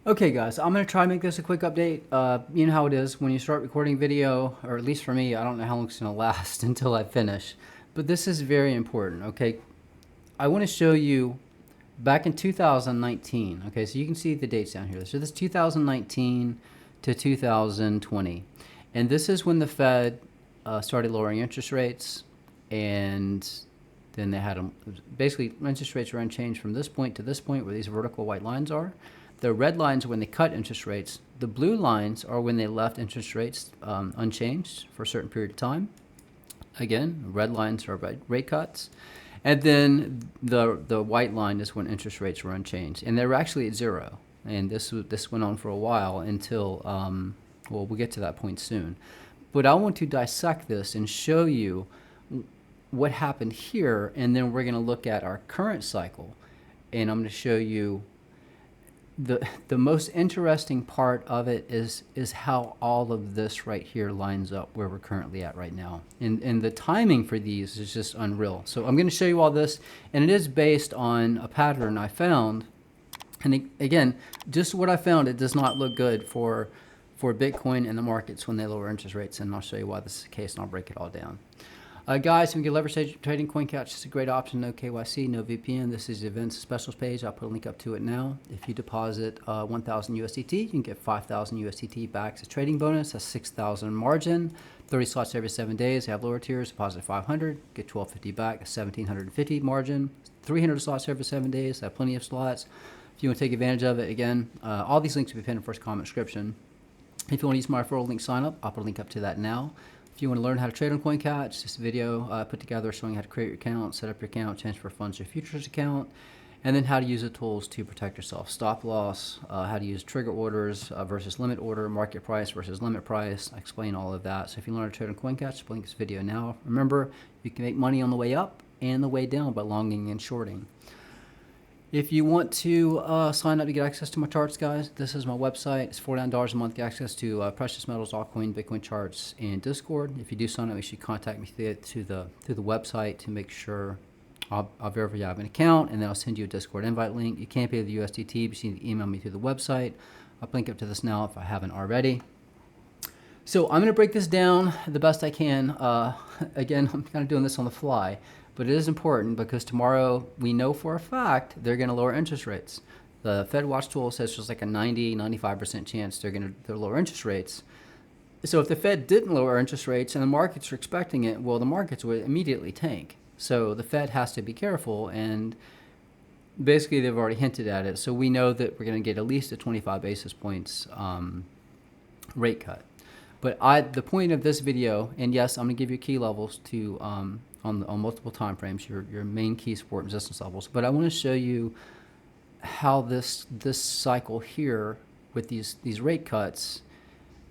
Okay guys, I'm going to try to make this a quick update. You know how it is when you start recording video, or at least for me, I don't know how long it's going to last until I finish. But this is very important, okay? I want to show you back in 2019, okay? So you can see the dates down here. So this is 2019 to 2020. And this is when the Fed started lowering interest rates, and then they had them, basically interest rates were unchanged from this point to this point where these vertical white lines are. The red lines are when they cut interest rates. The blue lines are when they left interest rates unchanged for a certain period of time. Again, red lines are rate cuts. And then the white line is when interest rates were unchanged. And they were actually at zero. And this went on for a while until, well, we'll get to that point soon. But I want to dissect this and show you what happened here. And then we're going to look at our current cycle. And I'm going to show you the most interesting part of it is how all of this right here lines up where we're currently at right now. And the timing for these is just unreal. So I'm going to show you all this, and it is based on a pattern I found. And again, just what I found, it does not look good for Bitcoin and the markets when they lower interest rates, and I'll show you why this is the case, and I'll break it all down. Guys, if you get leverage trading CoinCouch, it's a great option. No KYC, no VPN. This is the events specials page. I'll put a link up to it now. If you deposit 1,000 USDT, you can get 5,000 USDT back as a trading bonus. That's 6,000 margin. 30 slots every 7 days. They have lower tiers. Deposit 500, get 1,250 back. 1,750 margin. 300 slots every 7 days. They have plenty of slots. If you want to take advantage of it, again, all these links will be pinned in the first comment description. If you want to use my referral link sign up, I'll put a link up to that now. If you want to learn how to trade on CoinCouch, this video I put together showing how to create your account, set up your account, transfer funds to your futures account, and then how to use the tools to protect yourself. Stop loss, how to use trigger orders versus limit order, market price versus limit price. I explain all of that. So if you learn how to trade on CoinCouch, link this video now. Remember, you can make money on the way up and the way down by longing and shorting. If you want to sign up to get access to my charts, guys, this is my website. It's $49 a month, get access to precious metals, altcoin, Bitcoin charts, and Discord. If you do sign up, you should contact me through the website to make sure I'll verify you have an account, and then I'll send you a Discord invite link. You can't pay the USDT, but you need to email me through the website. I'll link up to this now if I haven't already. So I'm going to break this down the best I can. Again, I'm kind of doing this on the fly. But it is important because tomorrow we know for a fact they're going to lower interest rates. The Fed Watch tool says there's like a 90-95% chance they're lower interest rates. So if the Fed didn't lower interest rates and the markets are expecting it, well, the markets would immediately tank. So the Fed has to be careful, and basically they've already hinted at it. So we know that we're going to get at least a 25 basis points rate cut. But the point of this video, and yes, I'm going to give you key levels to on multiple time frames, your main key support and resistance levels. But I want to show you how this cycle here with these rate cuts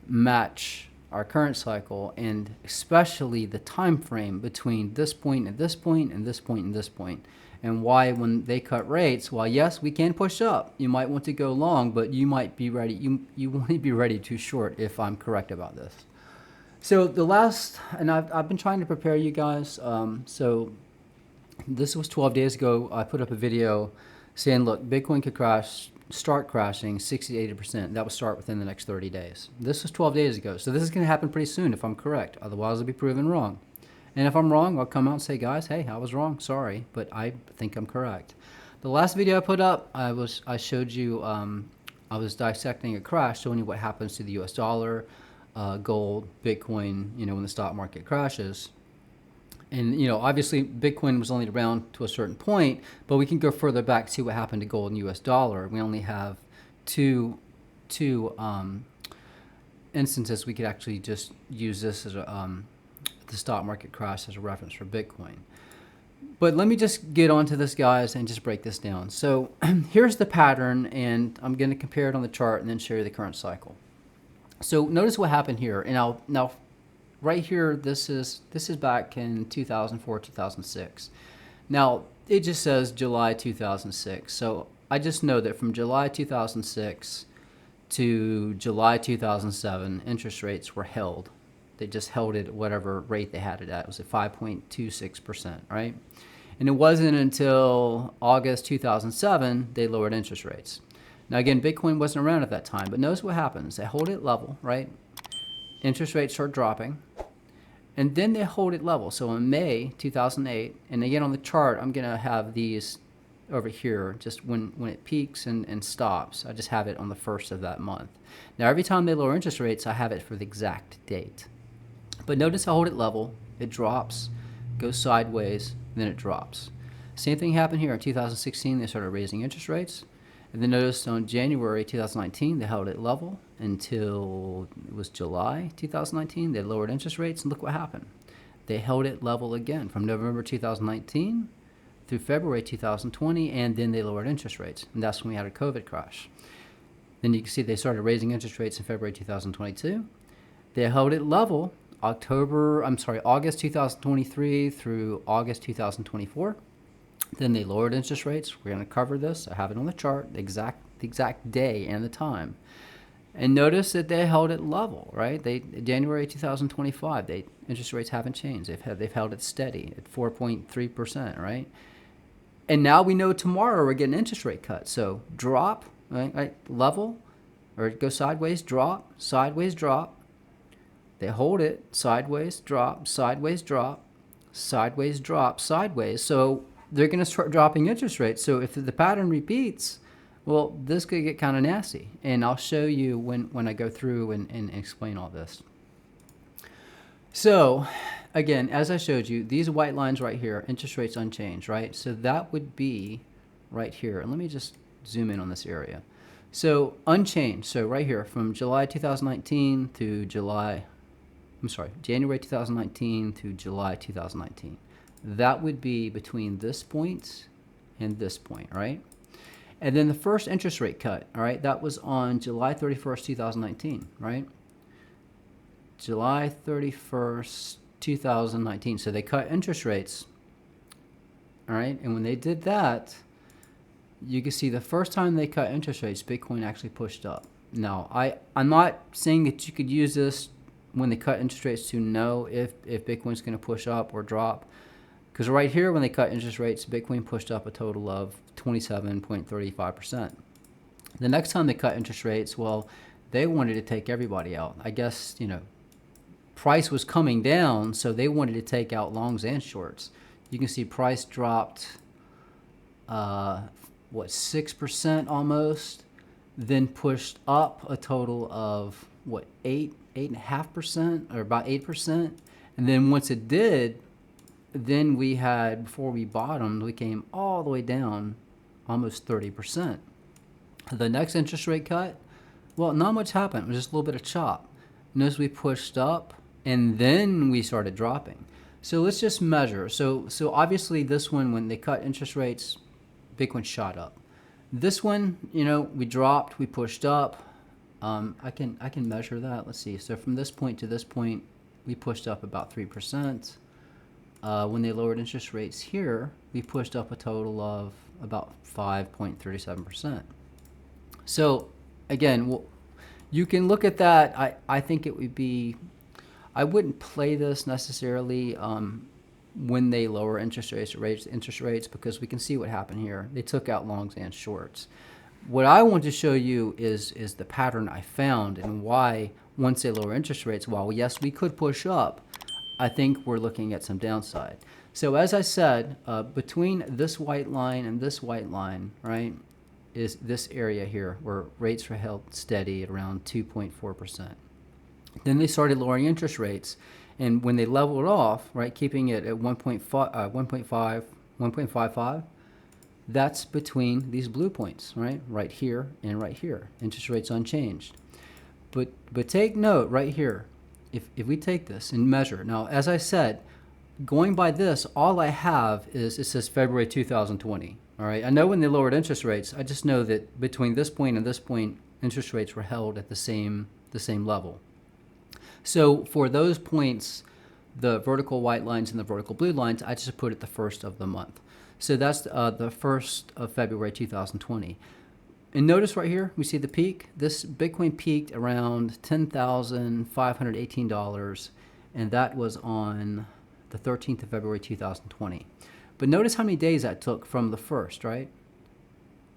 match our current cycle, and especially the time frame between this point and this point and this point and this point. And why, when they cut rates, while yes, we can push up, you might want to go long, but you might be ready. You won't be ready to short if I'm correct about this. So the last, and I've been trying to prepare you guys. So this was 12 days ago. I put up a video saying, look, Bitcoin could start crashing 60 to 80%. That would start within the next 30 days. This was 12 days ago. So this is going to happen pretty soon if I'm correct. Otherwise, I'll be proven wrong. And if I'm wrong, I'll come out and say, guys, hey, I was wrong. Sorry, but I think I'm correct. The last video I put up, I showed you, I was dissecting a crash, showing you what happens to the US dollar, gold, Bitcoin, when the stock market crashes. And, obviously Bitcoin was only around to a certain point, but we can go further back to see what happened to gold and US dollar. We only have two instances. We could actually just use this as the stock market crash as a reference for Bitcoin. But let me just get onto this, guys, and just break this down. So here's the pattern, and I'm going to compare it on the chart and then show you the current cycle. So notice what happened here. And now right here, this is back in 2004, 2006. Now it just says July 2006. So I just know that from July 2006 to July 2007, interest rates were held. They just held it at whatever rate they had it at. It was at 5.26%, right? And it wasn't until August 2007 they lowered interest rates. Now again, Bitcoin wasn't around at that time, but notice what happens. They hold it level, right? Interest rates start dropping, and then they hold it level. So in May 2008, and again on the chart, I'm gonna have these over here, just when it peaks and stops. I just have it on the first of that month. Now every time they lower interest rates, I have it for the exact date. But notice I hold it level, it drops, goes sideways, then it drops. Same thing happened here in 2016, they started raising interest rates. And then notice on January 2019, they held it level until it was July 2019, they lowered interest rates, and look what happened. They held it level again from November 2019 through February 2020, and then they lowered interest rates, and that's when we had a COVID crash. Then you can see they started raising interest rates in February 2022. They held it level August 2023 through August 2024. Then they lowered interest rates. We're going to cover this. I have it on the chart, the exact day and the time. And notice that they held it level, right? January 2025, interest rates haven't changed. They've held it steady at 4.3%, right? And now we know tomorrow we're getting an interest rate cut. So drop, right, level, or go sideways, drop, sideways, drop. They hold it, sideways, drop, sideways, drop, sideways, drop, sideways. So they're going to start dropping interest rates. So if the pattern repeats, well, this could get kind of nasty. And I'll show you when I go through and explain all this. So again, as I showed you, these white lines right here, interest rates unchanged, right? So that would be right here. And let me just zoom in on this area. So unchanged. So right here from July 2019 to January 2019 to July 2019. That would be between this point and this point, right? And then the first interest rate cut, all right, that was on July 31st, 2019, right? July 31st, 2019. So they cut interest rates, all right? And when they did that, you can see the first time they cut interest rates, Bitcoin actually pushed up. Now, I'm not saying that you could use this when they cut interest rates to know if Bitcoin's going to push up or drop. Because right here, when they cut interest rates, Bitcoin pushed up a total of 27.35%. The next time they cut interest rates, well, they wanted to take everybody out. I guess, price was coming down, so they wanted to take out longs and shorts. You can see price dropped, 6% almost, then pushed up a total of, 8.5%, or about 8%. And then once it did, then we had, before we bottomed, we came all the way down almost 30%. The next interest rate cut, well, not much happened. It was just a little bit of chop. Notice we pushed up, and then we started dropping. So let's just measure. So obviously this one, when they cut interest rates, Bitcoin shot up. This one, we dropped, we pushed up. I can measure that. Let's see. So from this point to this point, we pushed up about 3%. When they lowered interest rates here, we pushed up a total of about 5.37%. So again, you can look at that. I think it would be, I wouldn't play this necessarily when they lower interest rates, raise interest rates, because we can see what happened here. They took out longs and shorts. What I want to show you is the pattern I found and why once they lower interest rates, while yes, we could push up, I think we're looking at some downside. So as I said, between this white line and this white line, right, is this area here where rates were held steady at around 2.4%. Then they started lowering interest rates, and when they leveled off, right, keeping it at 1.55, that's between these blue points, right here and right here. Interest rates unchanged. But take note right here. If we take this and measure, now as I said, going by this, all I have is, it says February 2020. All right, I know when they lowered interest rates, I just know that between this point and this point, interest rates were held at the same level. So for those points, the vertical white lines and the vertical blue lines, I just put it the first of the month. So that's the 1st of February 2020. And notice right here, we see the peak. This Bitcoin peaked around $10,518, and that was on the 13th of February 2020. But notice how many days that took from the 1st, right?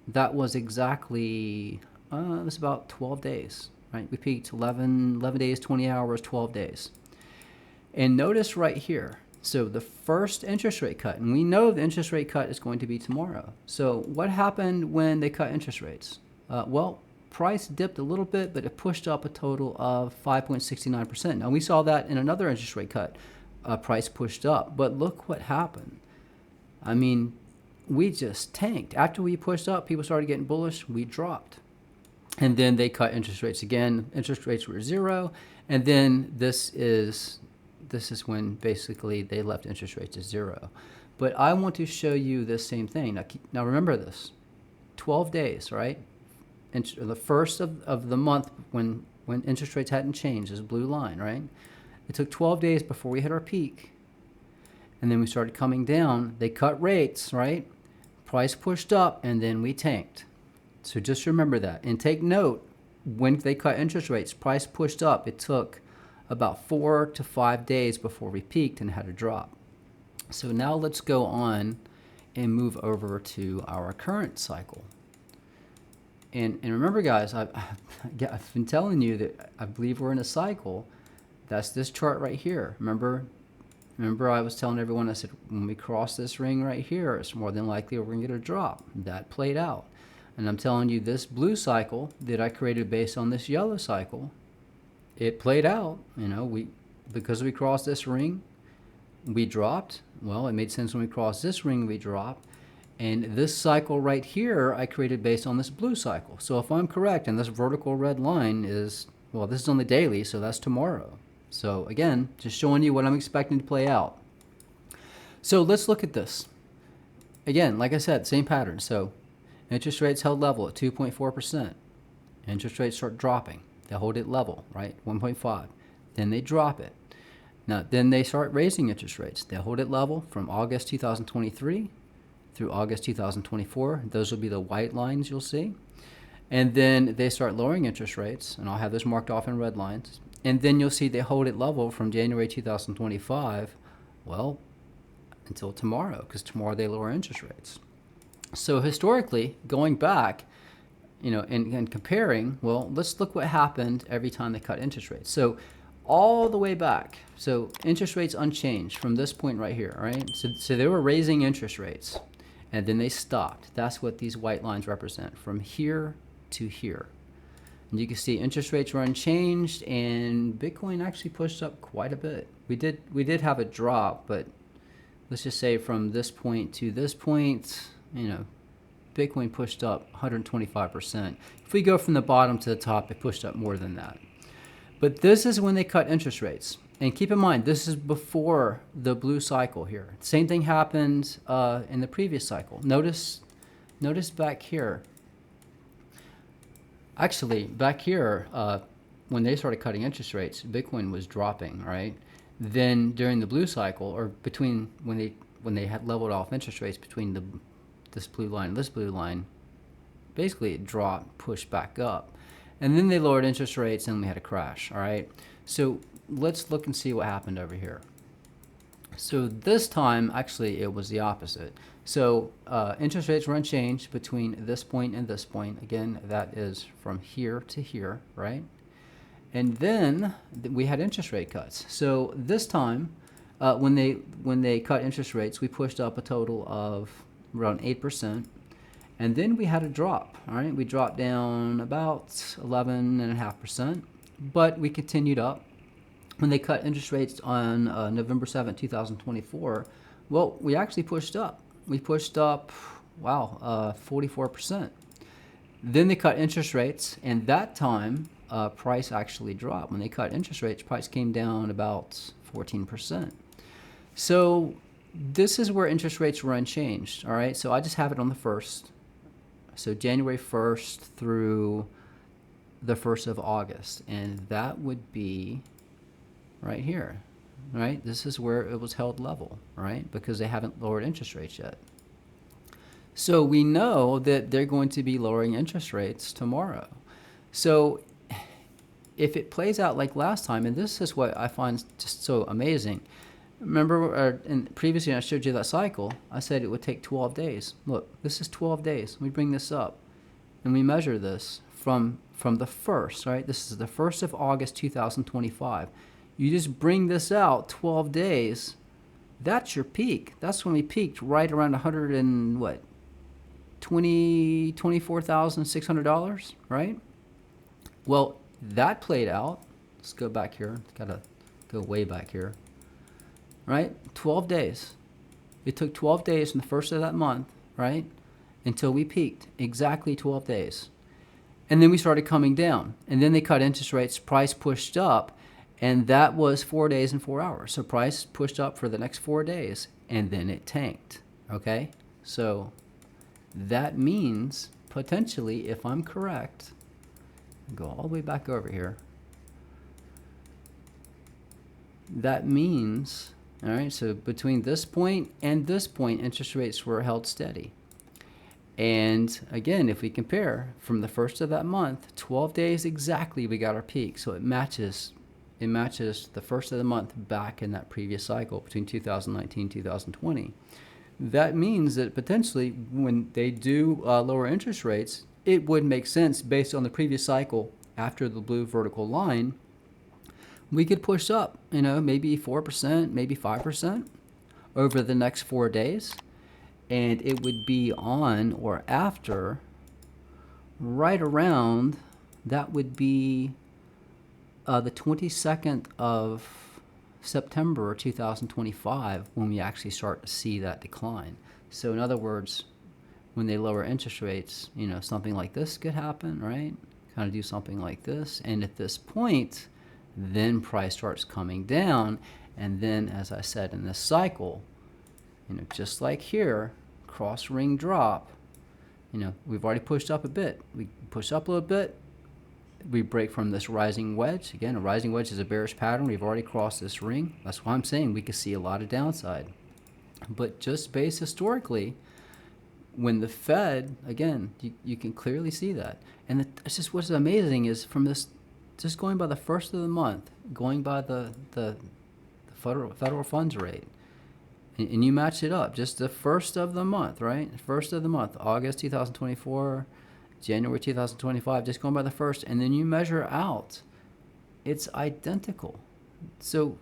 that was exactly, it was about 12 days, right? We peaked 11 days, 20 hours, 12 days. And notice right here, so the first interest rate cut, and we know the interest rate cut is going to be tomorrow. So what happened when they cut interest rates? Well, price dipped a little bit, but it pushed up a total of 5.69%. Now we saw that in another interest rate cut. Price pushed up, but look what happened. I mean, we just tanked. After we pushed up, people started getting bullish, we dropped. And then they cut interest rates again. Interest rates were zero. And then this is when basically they left interest rates at zero. But I want to show you this same thing. Now remember this, 12 days, right? The first of the month when interest rates hadn't changed, this blue line, right? It took 12 days before we hit our peak. And then we started coming down. They cut rates, right? Price pushed up, and then we tanked. So just remember that. And take note, when they cut interest rates, price pushed up. It took about 4 to 5 days before we peaked and had a drop. So now let's go on and move over to our current cycle. And remember, guys, I've been telling you that I believe we're in a cycle. That's this chart right here. Remember I was telling everyone, I said, when we cross this ring right here, it's more than likely we're going to get a drop. That played out. And I'm telling you, this blue cycle that I created based on this yellow cycle, it played out. You know, because we crossed this ring, we dropped. Well, it made sense when we crossed this ring, we dropped. And this cycle right here, I created based on this blue cycle. So if I'm correct, and this vertical red line is, well, this is on the daily, so that's tomorrow. So again, just showing you what I'm expecting to play out. So let's look at this. Again, like I said, same pattern. So interest rates held level at 2.4%. Interest rates start dropping. They hold it level, right? 1.5. Then they drop it. Now, then they start raising interest rates. They hold it level from August 2023 through August 2024. Those will be the white lines you'll see. And then they start lowering interest rates, and I'll have this marked off in red lines. And then you'll see they hold it level from January 2025, well, until tomorrow, because tomorrow they lower interest rates. So historically, going back, you know, and comparing, well, let's look what happened every time they cut interest rates. So all the way back, so interest rates unchanged from this point right here, all right? So they were raising interest rates, and then they stopped. That's what these white lines represent, from here to here. And you can see interest rates were unchanged, and Bitcoin actually pushed up quite a bit. We did have a drop, but let's just say from this point to this point, you know, Bitcoin pushed up 125%. If we go from the bottom to the top, it pushed up more than that. But this is when they cut interest rates. And keep in mind, this is before the blue cycle here. Same thing happened in the previous cycle. Notice back here. Actually, back here, when they started cutting interest rates, Bitcoin was dropping, right? Then during the blue cycle, or between when they had leveled off interest rates between this blue line and this blue line, basically it dropped, pushed back up. And then they lowered interest rates and we had a crash, all right? So let's look and see what happened over here. So this time, actually, it was the opposite. So interest rates were unchanged between this point and this point. Again, that is from here to here, right? And then we had interest rate cuts. So this time, when they cut interest rates, we pushed up a total of around 8%. And then we had a drop, all right? We dropped down about 11.5%, but we continued up. When they cut interest rates on November 7, 2024, well, we actually pushed up. We pushed up, wow, 44%. Then they cut interest rates, and that time, price actually dropped. When they cut interest rates, price came down about 14%. So this is where interest rates were unchanged, all right? So I just have it on the 1st. So January 1st through the 1st of August, and that would be right here, right? This is where it was held level, right? Because they haven't lowered interest rates yet. So we know that they're going to be lowering interest rates tomorrow. So if it plays out like last time, and this is what I find just so amazing, Remember, previously when I showed you that cycle, I said it would take 12 days. Look, this is 12 days. We bring this up, and we measure this from the 1st, right? This is the 1st of August, 2025. You just bring this out 12 days. That's your peak. That's when we peaked, right around 100 and what? $24,600, right? Well, that played out. Let's go back here. Gotta go way back here. Right? 12 days. It took 12 days from the 1st of that month, right? Until we peaked. Exactly 12 days. And then we started coming down. And then they cut interest rates. Price pushed up. And that was 4 days and 4 hours. So price pushed up for the next 4 days. And then it tanked. Okay? So that means, potentially, if I'm correct, go all the way back over here. That means, all right, so between this point and this point, interest rates were held steady. And again, if we compare from the 1st of that month, 12 days exactly, we got our peak. So it matches the 1st of the month back in that previous cycle between 2019 and 2020. That means that potentially when they do lower interest rates, it would make sense based on the previous cycle after the blue vertical line. We could push up, maybe 4%, maybe 5% over the next 4 days. And it would be on or after right around, that would be the 22nd of September 2025 when we actually start to see that decline. So in other words, when they lower interest rates, something like this could happen, right? Kind of do something like this. And at this point, then price starts coming down. And then, as I said, in this cycle, just like here, cross ring drop, we've already pushed up a bit. We push up a little bit. We break from this rising wedge. Again, a rising wedge is a bearish pattern. We've already crossed this ring. That's why I'm saying we could see a lot of downside. But just based historically, when the Fed, again, you can clearly see that. And it's just what's amazing is from this, just going by the 1st of the month, going by the federal funds rate, and you match it up, just the 1st of the month, right? 1st of the month, August 2024, January 2025, just going by the 1st, and then you measure out, it's identical. So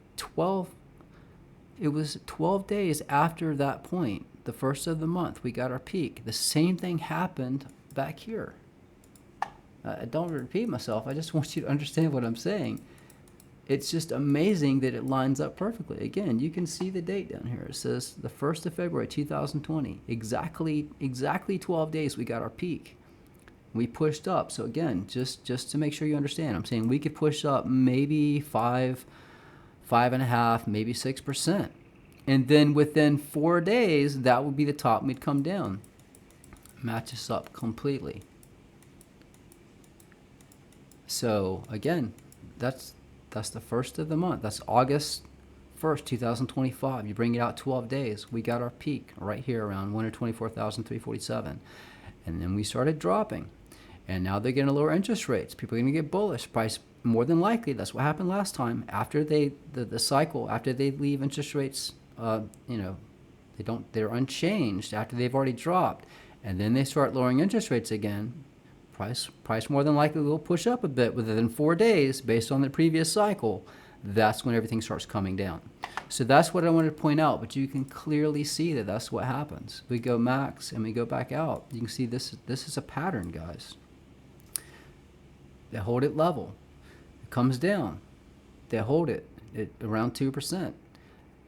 it was 12 days after that point, the 1st of the month, we got our peak. The same thing happened back here. I don't repeat myself. I just want you to understand what I'm saying. It's just amazing that it lines up perfectly. Again, you can see the date down here. It says the 1st of February, 2020. Exactly 12 days we got our peak. We pushed up. So again, just to make sure you understand, I'm saying we could push up maybe 5.5, maybe 6%. And then within 4 days, that would be the top, and we'd come down. Matches up completely. So again, that's the 1st of the month. That's August 1st, 2025. You bring it out 12 days. We got our peak right here around 124,347. And then we started dropping. And now they're going to lower interest rates. People are going to get bullish. Price, more than likely, that's what happened last time. After the cycle, after they leave interest rates, they're unchanged after they've already dropped. And then they start lowering interest rates again. Price more than likely will push up a bit within 4 days based on the previous cycle. That's when everything starts coming down. So that's what I wanted to point out, but you can clearly see that that's what happens. We go max and we go back out. You can see this is a pattern, guys. They hold it level. It comes down. They hold it at around 2%.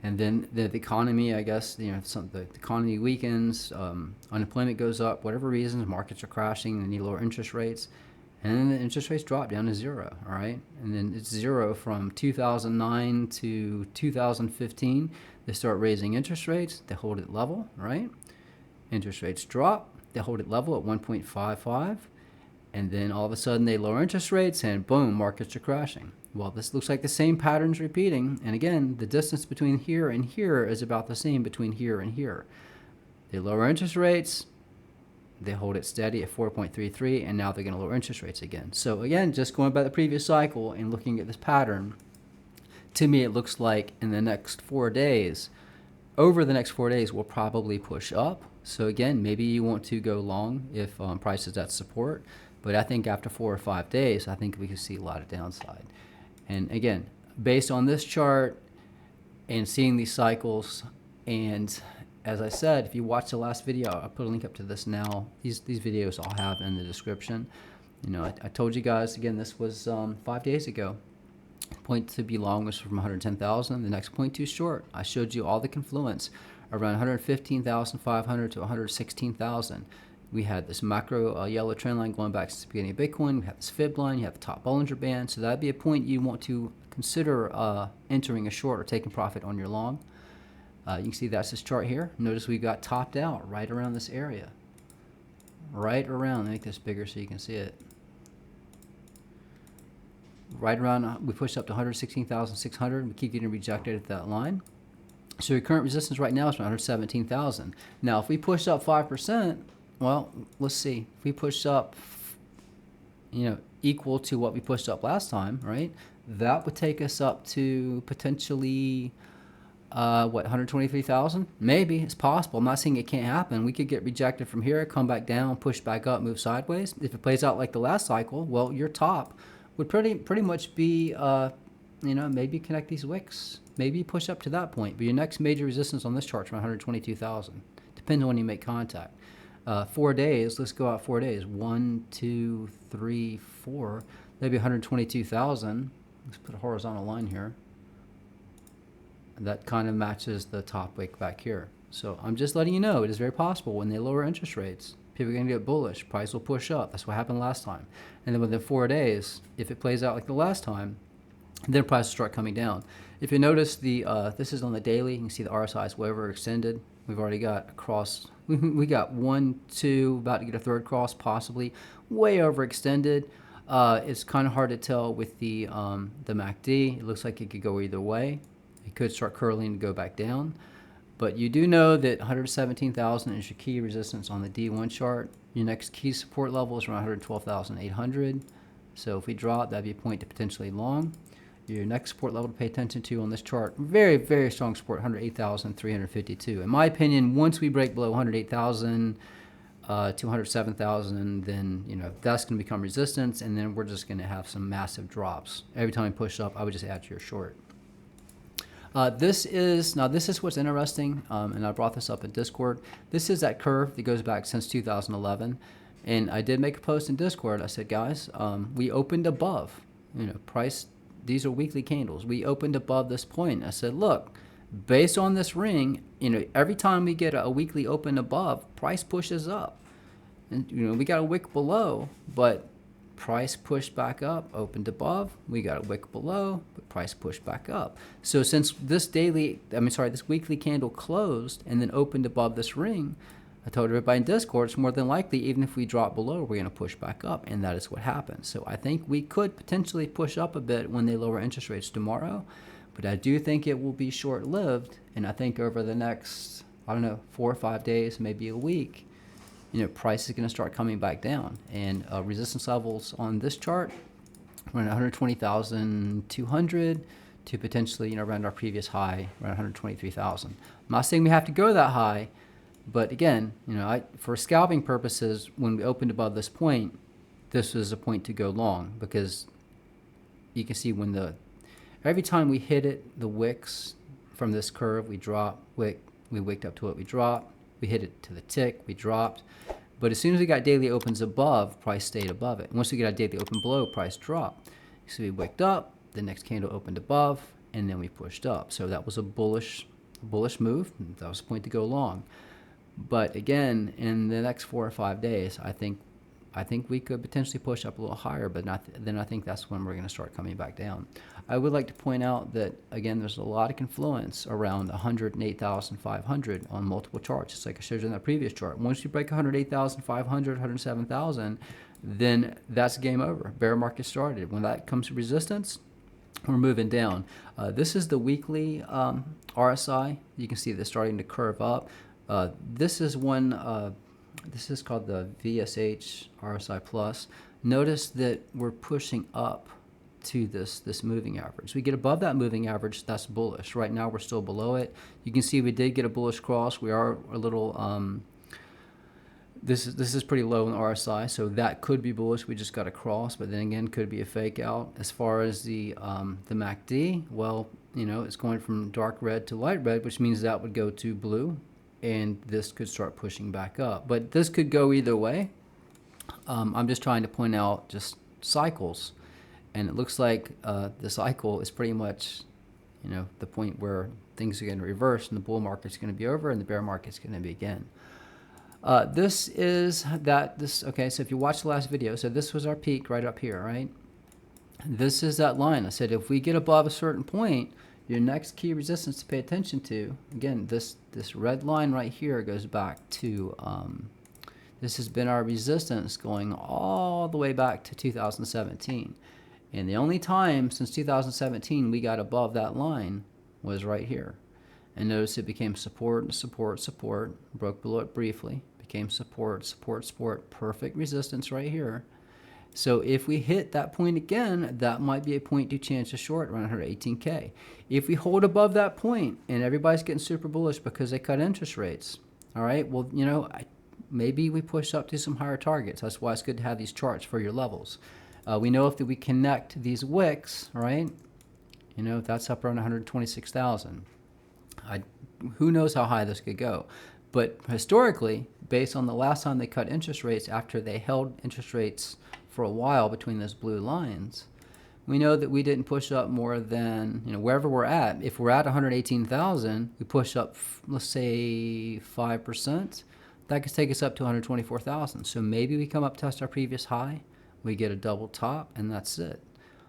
And then the economy, I guess, the economy weakens, unemployment goes up, whatever reasons, markets are crashing, they need lower interest rates, and then the interest rates drop down to 0, all right? And then it's 0 from 2009 to 2015. They start raising interest rates, they hold it level, right? Interest rates drop, they hold it level at 1.55, and then all of a sudden they lower interest rates, and boom, markets are crashing. Well, this looks like the same pattern's repeating. And again, the distance between here and here is about the same between here and here. They lower interest rates. They hold it steady at 4.33, and now they're going to lower interest rates again. So again, just going by the previous cycle and looking at this pattern, to me, it looks like in the next 4 days, over the next 4 days, we'll probably push up. So again, maybe you want to go long if price is at support. But I think after 4 or 5 days, I think we can see a lot of downside. And again, based on this chart and seeing these cycles, and as I said, if you watch the last video, I'll put a link up to this now. These videos I'll have in the description. You know, I told you guys, again, this was 5 days ago. Point to be long was from 110,000. The next point to short, I showed you all the confluence around 115,500 to 116,000. We had this macro yellow trend line going back since the beginning of Bitcoin. We have this fib line. You have the top Bollinger Band. So that'd be a point you want to consider entering a short or taking profit on your long. You can see that's this chart here. Notice we got topped out right around this area. Right around, let me make this bigger so you can see it. Right around, we pushed up to 116,600. We keep getting rejected at that line. So your current resistance right now is around 117,000. Now, if we push up 5%, well, let's see. If we push up, you know, equal to what we pushed up last time, right? That would take us up to potentially, what, 123,000? Maybe, it's possible. I'm not saying it can't happen. We could get rejected from here, come back down, push back up, move sideways. If it plays out like the last cycle, well, your top would pretty much be, you know, maybe connect these wicks, maybe push up to that point. But your next major resistance on this chart is around 122,000. Depends on when you make contact. 4 days, let's go out 4 days. 1, 2, 3, 4. That'd be 122,000. Let's put a horizontal line here. That kind of matches the top wick back here. So I'm just letting you know, it is very possible when they lower interest rates, people are going to get bullish. Price will push up. That's what happened last time. And then within 4 days, if it plays out like the last time, then price will start coming down. If you notice, this is on the daily. You can see the RSI is way overextended. We've already got a cross. We got 1, 2, about to get a third cross, possibly. Way overextended. It's kind of hard to tell with the MACD. It looks like it could go either way. It could start curling and go back down. But you do know that 117,000 is your key resistance on the D1 chart. Your next key support level is around 112,800. So if we drop, that'd be a point to potentially long. Your next support level to pay attention to on this chart, very, very strong support, 108,352. In my opinion, once we break below 108,000 to 107,000, then, you know, that's going to become resistance, and then we're just going to have some massive drops. Every time we push up, I would just add to your short. This is what's interesting, and I brought this up in Discord. This is that curve that goes back since 2011, and I did make a post in Discord. I said, guys, we opened above, you know, price. These are weekly candles. We opened above this point. I said, look, based on this ring, you know, every time we get a weekly open above, price pushes up, and you know, we got a wick below, but price pushed back up, opened above, we got a wick below, but price pushed back up. So since this this weekly candle closed and then opened above this ring, I told everybody in Discord, it's more than likely, even if we drop below, we're going to push back up, and that is what happened. So I think we could potentially push up a bit when they lower interest rates tomorrow, but I do think it will be short-lived, and I think over the next, I don't know, 4 or 5 days, maybe a week, you know, price is going to start coming back down. And resistance levels on this chart, around 120,200 to potentially, you know, around our previous high, around 123,000. I'm not saying we have to go that high, but again, you know, for scalping purposes, when we opened above this point, this was a point to go long, because you can see when every time we hit it, the wicks from this curve, we drop, wick, we wicked up to it, we drop, we hit it to the tick, we dropped. But as soon as we got daily opens above, price stayed above it. And once we got a daily open below, price dropped. So we wicked up, the next candle opened above, and then we pushed up. So that was a bullish move. That was a point to go long. But again, in the next 4 or 5 days, I think we could potentially push up a little higher, but then I think that's when we're going to start coming back down. I would like to point out that, again, there's a lot of confluence around 108,500 on multiple charts, just like I showed you in that previous chart. Once you break 108,500, 107,000, then that's game over. Bear market started. When that comes to resistance, we're moving down. This is the weekly RSI. You can see they're starting to curve up. This is one. This is called the VSH RSI Plus. Notice that we're pushing up to this moving average. We get above that moving average, that's bullish. Right now we're still below it. You can see we did get a bullish cross. We are a little this is pretty low in the RSI, so that could be bullish. We just got a cross, but then again, could be a fake out. As far as the MACD, well, you know, it's going from dark red to light red, which means that would go to blue, and this could start pushing back up. But this could go either way. I'm just trying to point out just cycles, and it looks like the cycle is pretty much, you know, the point where things are going to reverse, and the bull market's going to be over, and the bear market's going to begin. Okay, so if you watch the last video, so this was our peak right up here, right? This is that line. I said if we get above a certain point, your next key resistance to pay attention to, again, this red line right here goes back to, this has been our resistance going all the way back to 2017. And the only time since 2017 we got above that line was right here. And notice it became support and support, support, broke below it briefly, became support, support, support, perfect resistance right here. So if we hit that point again, that might be a point to chance a short around 118K. If we hold above that point and everybody's getting super bullish because they cut interest rates, all right, well, you know, maybe we push up to some higher targets. That's why it's good to have these charts for your levels. We know if we connect these wicks, right, you know, that's up around 126,000. Who knows how high this could go. But historically, based on the last time they cut interest rates after they held interest rates for a while between those blue lines, we know that we didn't push up more than, you know, wherever we're at. If we're at 118,000, we push up, let's say 5%, that could take us up to 124,000. So maybe we come up, test our previous high, we get a double top, and that's it.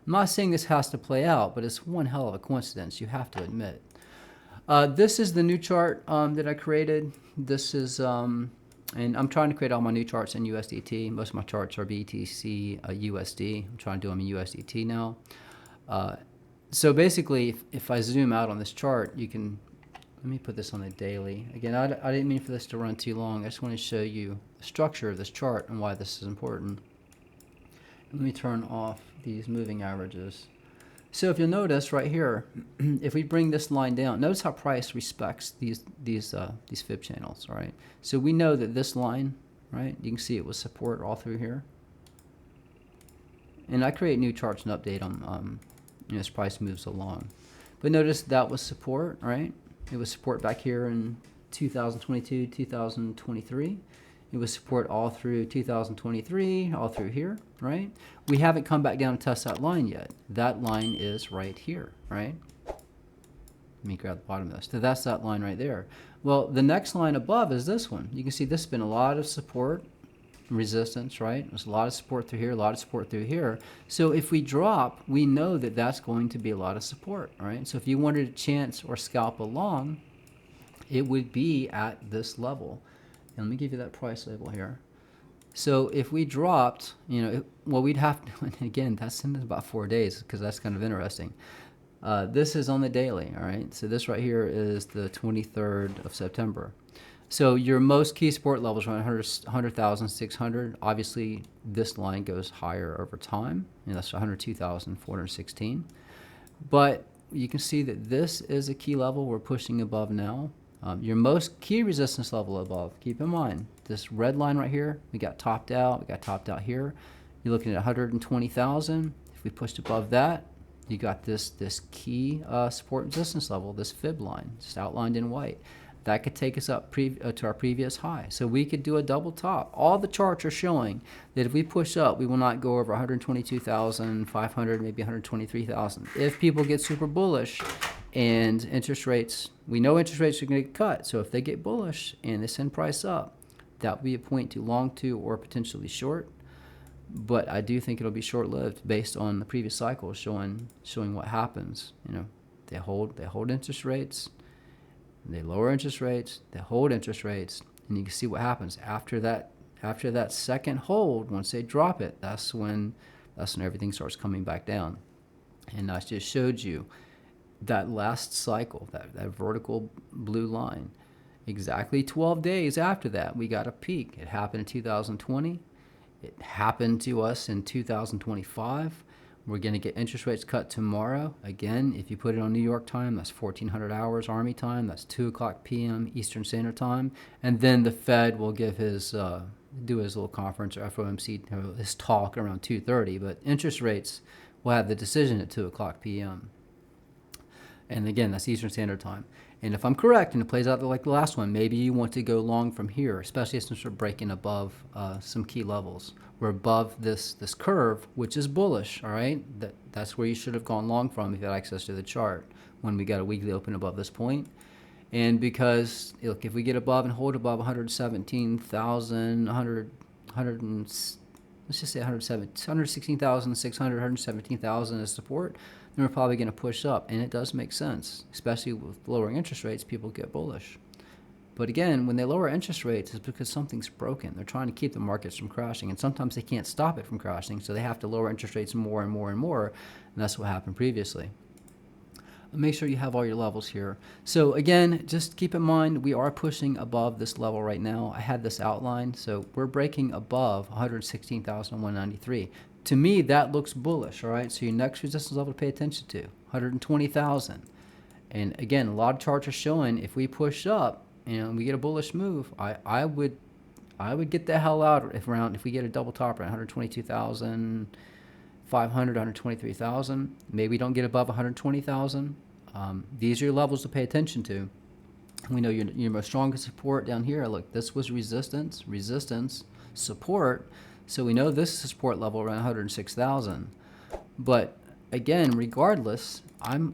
I'm not saying this has to play out, but it's one hell of a coincidence, you have to admit. This is the new chart that I created. This is, and I'm trying to create all my new charts in USDT. Most of my charts are BTC, USD. I'm trying to do them in USDT now. So basically, if I zoom out on this chart, you can, let me put this on the daily. Again, I didn't mean for this to run too long. I just want to show you the structure of this chart and why this is important. Let me turn off these moving averages. So if you'll notice right here, if we bring this line down, notice how price respects these fib channels, all right? So we know that this line, right, you can see it was support all through here. And I create new charts and update them you know, as price moves along. But notice that was support, right? It was support back here in 2022, 2023. It was support all through 2023, all through here, right? We haven't come back down and test that line yet. That line is right here, right? Let me grab the bottom of this. So that's that line right there. Well, the next line above is this one. You can see this has been a lot of support, resistance, right? There's a lot of support through here, a lot of support through here. So if we drop, we know that that's going to be a lot of support, right? So if you wanted to chance or scalp along, it would be at this level. And let me give you that price label here. So if we dropped, you know, well, we'd have to, and again, that's in about 4 days because that's kind of interesting. This is on the daily, all right? So this right here is the 23rd of September. So your most key support levels are around 100,600. Obviously, this line goes higher over time, and that's 102,416. But you can see that this is a key level we're pushing above now. Your most key resistance level above, keep in mind, this red line right here, we got topped out here. You're looking at 120,000. If we pushed above that, you got this key support resistance level, this fib line, just outlined in white. That could take us up to our previous high. So we could do a double top. All the charts are showing that if we push up, we will not go over 122,500, maybe 123,000. If people get super bullish and interest rates, we know interest rates are going to get cut. So if they get bullish and they send price up, that would be a point to long to or potentially short. But I do think it'll be short-lived based on the previous cycle showing what happens. You know, they hold interest rates. They lower interest rates, they hold interest rates, and you can see what happens after that second hold. Once they drop it, that's when everything starts coming back down. And I just showed you that last cycle, that vertical blue line. Exactly 12 days after that, we got a peak. It happened in 2020. It happened to us in 2025. We're going to get interest rates cut tomorrow. Again, if you put it on New York time, that's 1400 hours Army time. That's 2 o'clock p.m. Eastern Standard Time. And then the Fed will give his do his little conference, or FOMC, his talk around 2:30. But interest rates will have the decision at 2 o'clock p.m. And again, that's Eastern Standard Time. And if I'm correct, and it plays out like the last one, maybe you want to go long from here, especially since we're breaking above some key levels. We're above this curve, which is bullish, all right? That's where you should have gone long from if you had access to the chart when we got a weekly open above this point. And because, look, if we get above and hold above 117,000, let's just say 116,600, 117,000 as support, then we're probably going to push up. And it does make sense, especially with lowering interest rates, people get bullish. But again, when they lower interest rates, it's because something's broken. They're trying to keep the markets from crashing, and sometimes they can't stop it from crashing, so they have to lower interest rates more and more and more, and that's what happened previously. Make sure you have all your levels here. So again, just keep in mind, we are pushing above this level right now. I had this outlined, so we're breaking above 116,193. To me, that looks bullish, all right? So your next resistance level to pay attention to, 120,000. And again, a lot of charts are showing if we push up and we get a bullish move, I would get the hell out if we get a double top around 122,500, 123,000. Maybe we don't get above 120,000. These are your levels to pay attention to. We know your most strongest support down here. Look, this was resistance, support. So we know this is a support level around 106,000. But again, regardless, I'm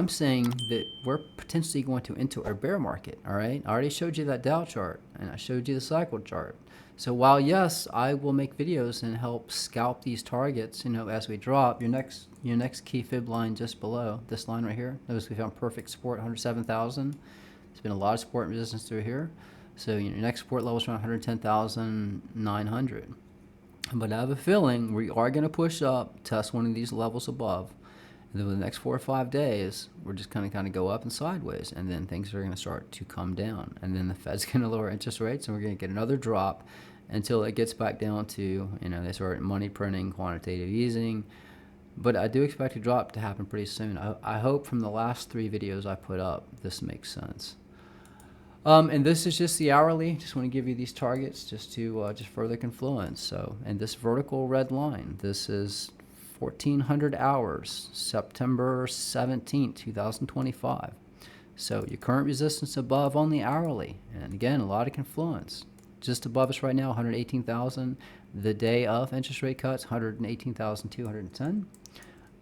saying that we're potentially going to enter a bear market, all right? I already showed you that Dow chart, and I showed you the cycle chart. So while, yes, I will make videos and help scalp these targets, as we drop, your next key fib line just below this line right here, notice we found perfect support, 107,000. There's been a lot of support and resistance through here. So your next support level is around 110,900. But I have a feeling we are going to push up, test one of these levels above. And then the next 4 or 5 days, we're just going to kind of go up and sideways, and then things are going to start to come down. And then the Fed's going to lower interest rates, and we're going to get another drop until it gets back down to, they start money printing, quantitative easing. But I do expect a drop to happen pretty soon. I hope from the last 3 videos I put up, this makes sense. And this is just the hourly. Just want to give you these targets just to just further confluence. So, and this vertical red line, this is 1,400 hours, September 17th, 2025. So your current resistance above on the hourly, and again, a lot of confluence. Just above us right now, 118,000. The day of interest rate cuts, 118,210.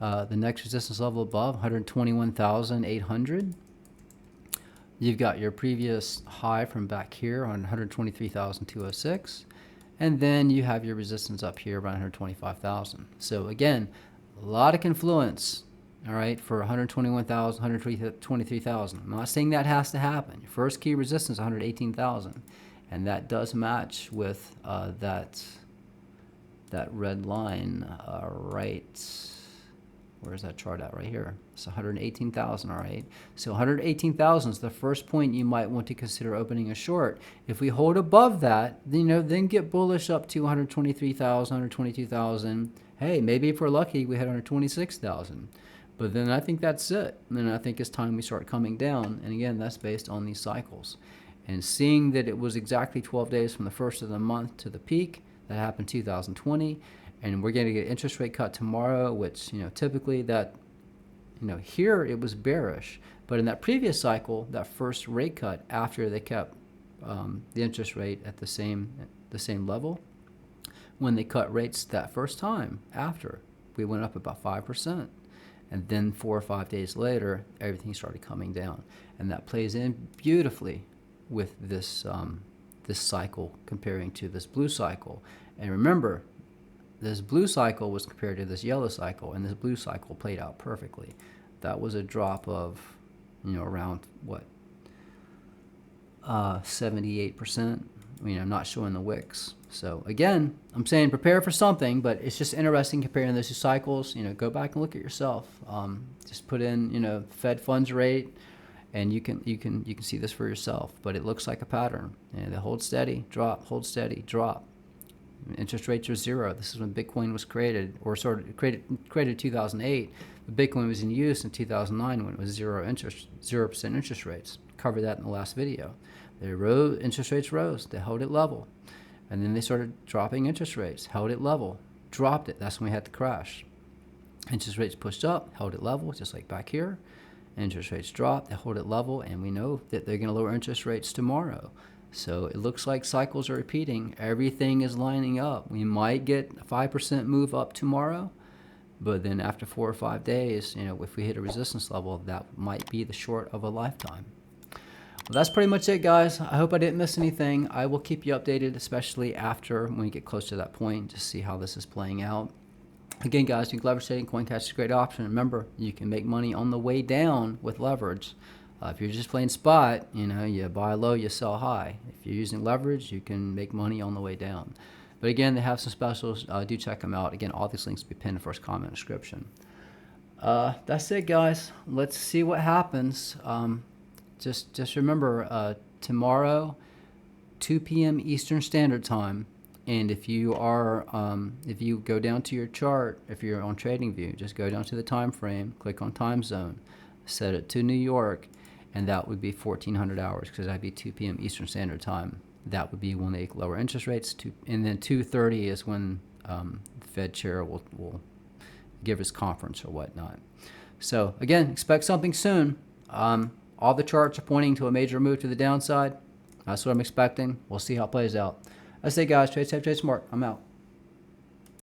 The next resistance level above, 121,800. You've got your previous high from back here on 123,206. And then you have your resistance up here around 125,000. So again, a lot of confluence, all right, for 121,000, 123,000. I'm not saying that has to happen. Your first key resistance is 118,000. And that does match with that red line right. Where's that chart at? Right here. It's 118,000, all right? So 118,000 is the first point you might want to consider opening a short. If we hold above that, then get bullish up to 123,000, 122,000. Hey, maybe if we're lucky, we hit 126,000. But then I think that's it. And then I think it's time we start coming down. And again, that's based on these cycles. And seeing that it was exactly 12 days from the first of the month to the peak, that happened 2020. And we're going to get interest rate cut tomorrow, which, typically that, here it was bearish. But in that previous cycle, that first rate cut after they kept the interest rate at the same level, when they cut rates that first time after, we went up about 5%. And then 4 or 5 days later, everything started coming down. And that plays in beautifully with this, this cycle comparing to this blue cycle. And remember, this blue cycle was compared to this yellow cycle, and this blue cycle played out perfectly. That was a drop of, around what, 78%. Not showing the wicks. So again, I'm saying prepare for something, but it's just interesting comparing those two cycles. Go back and look at yourself. Just put in, Fed funds rate, and you can see this for yourself. But it looks like a pattern. They hold steady, drop, hold steady, drop. Interest rates are zero. This is when Bitcoin was created, or sort of created in 2008. But Bitcoin was in use in 2009 when it was 0% interest rates. Covered that in the last video. Interest rates rose. They held it level. And then they started dropping interest rates, held it level, dropped it. That's when we had the crash. Interest rates pushed up, held it level, just like back here. Interest rates dropped, they hold it level, and we know that they're going to lower interest rates tomorrow. So it looks like cycles are repeating. Everything is lining up. We might get a 5% move up tomorrow, but then after 4 or 5 days, if we hit a resistance level, that might be the short of a lifetime. Well, that's pretty much it, guys. I hope I didn't miss anything. I will keep you updated, especially after when we get close to that point, to see how this is playing out. Again, guys, you can leverage trading. CoinCash is a great option. Remember, you can make money on the way down with leverage. If you're just playing spot, you buy low, you sell high. If you're using leverage, you can make money on the way down. But again, they have some specials. Do check them out. Again, all these links will be pinned in the first comment description. That's it, guys. Let's see what happens. Just remember, tomorrow, 2 p.m. Eastern Standard Time. And if you go down to your chart, if you're on TradingView, just go down to the time frame, click on time zone, set it to New York, and that would be 1400 hours, because that'd be 2 p.m. Eastern Standard Time. That would be when they lower interest rates, and then 2:30 is when the Fed chair will give his conference or whatnot. So again, expect something soon. All the charts are pointing to a major move to the downside. That's what I'm expecting. We'll see how it plays out. I say, guys, trade safe, trade smart. I'm out.